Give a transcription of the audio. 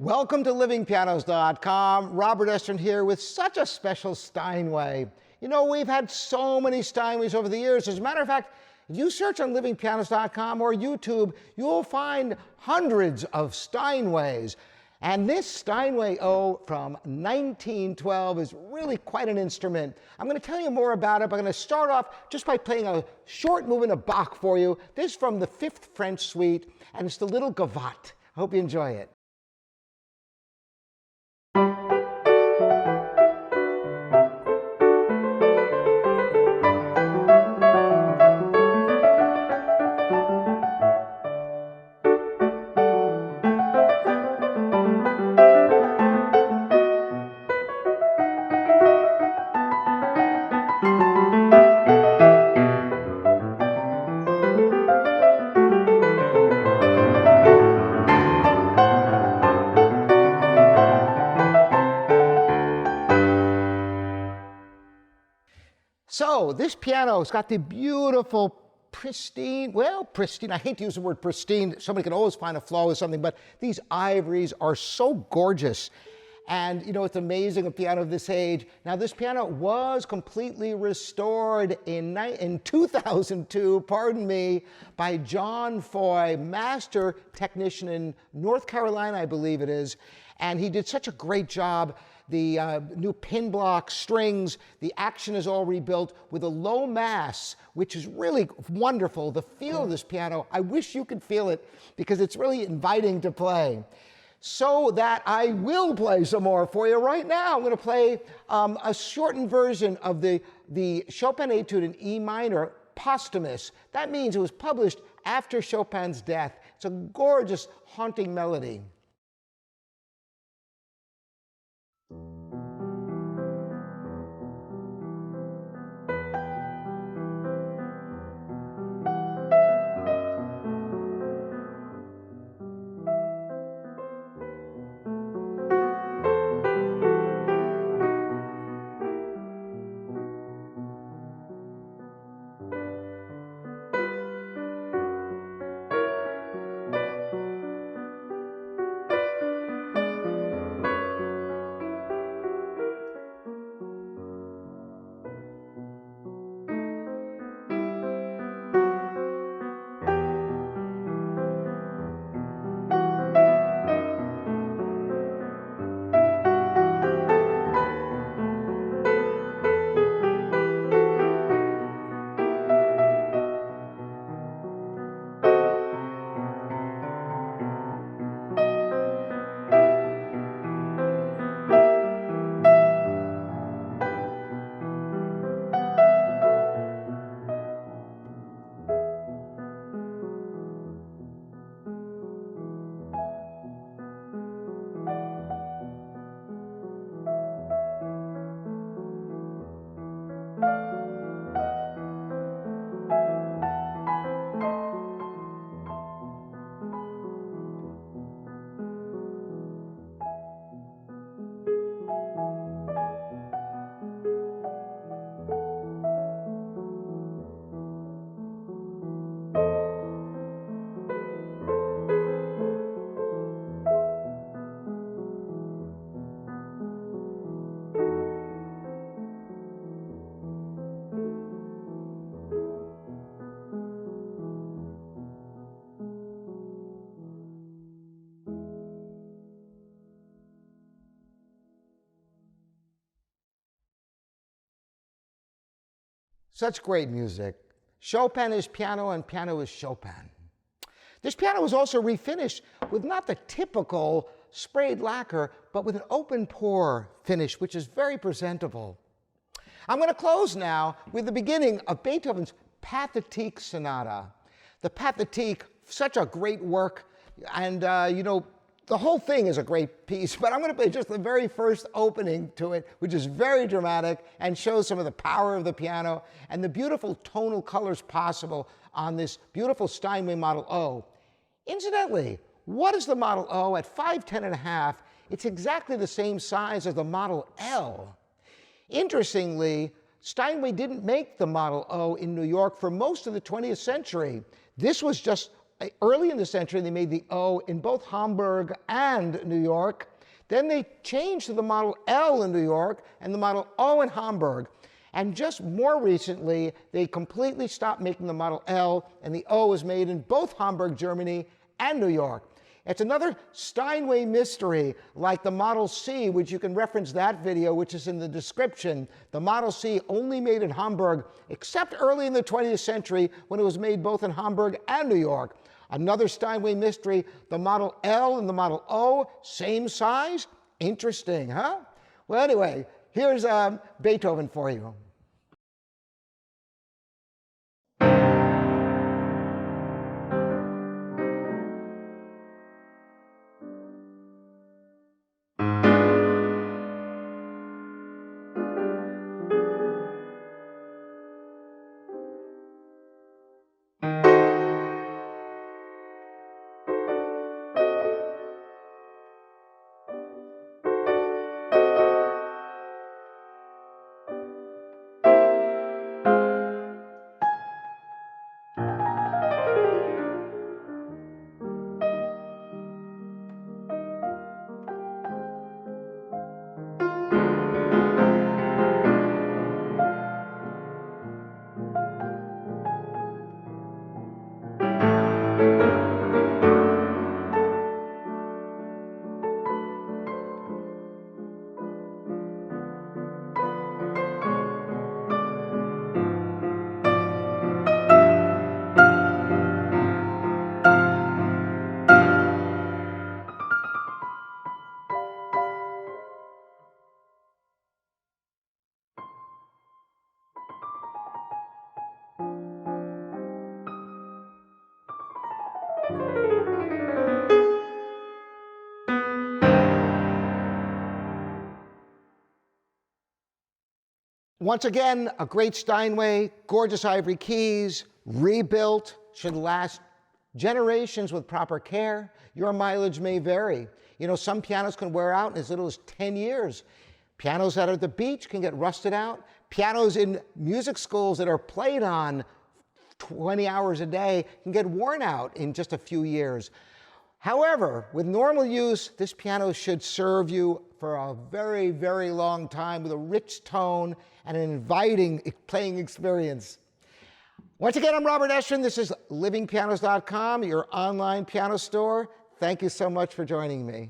Welcome to livingpianos.com. Robert Estrin here with such a special Steinway. You know, we've had so many Steinways over the years. As a matter of fact, if you search on livingpianos.com or YouTube, you'll find hundreds of Steinways. And this Steinway O from 1912 is really quite an instrument. I'm going to tell you more about it, but I'm going to start off just by playing a short movement of Bach for you. This is from the Fifth French Suite, and it's the little gavotte. I hope you enjoy it. So this piano's got the beautiful, pristine, I hate to use the word pristine. Somebody can always find a flaw with something, but these ivories are so gorgeous. And you know, it's amazing, a piano of this age. Now this piano was completely restored in 2002, pardon me, by John Foy, master technician in North Carolina, I believe it is. And he did such a great job. The new pin block, strings, the action is all rebuilt with a low mass, which is really wonderful. The feel of this piano, I wish you could feel it because it's really inviting to play. So that I will play some more for you right now. I'm going to play a shortened version of the Chopin Etude in E minor, posthumous. That means it was published after Chopin's death. It's a gorgeous, haunting melody. Such great music. Chopin is piano and piano is Chopin. This piano was also refinished with not the typical sprayed lacquer, but with an open pore finish, which is very presentable. I'm going to close now with the beginning of Beethoven's Pathetique Sonata. The Pathetique, such a great work, and you know, the whole thing is a great piece, but I'm going to play just the very first opening to it, which is very dramatic and shows some of the power of the piano and the beautiful tonal colors possible on this beautiful Steinway Model O. Incidentally, what is the Model O at 5'10½"? It's exactly the same size as the Model L. Interestingly, Steinway didn't make the Model O in New York for most of the 20th century. This was just early in the century, they made the O in both Hamburg and New York. Then they changed to the Model L in New York and the Model O in Hamburg. And just more recently, they completely stopped making the Model L, and the O is made in both Hamburg, Germany, and New York. It's another Steinway mystery, like the Model C, which you can reference that video, which is in the description. The Model C only made in Hamburg, except early in the 20th century when it was made both in Hamburg and New York. Another Steinway mystery, the Model L and the Model O, same size? Interesting, huh? Well, anyway, here's Beethoven for you. Once again, a great Steinway, gorgeous ivory keys, rebuilt, should last generations with proper care. Your mileage may vary. You know, some pianos can wear out in as little as 10 years. Pianos that are at the beach can get rusted out. Pianos in music schools that are played on 20 hours a day can get worn out in just a few years. However, with normal use, this piano should serve you for a very, very long time with a rich tone and an inviting playing experience. Once again, I'm Robert Eschen. This is livingpianos.com, your online piano store. Thank you so much for joining me.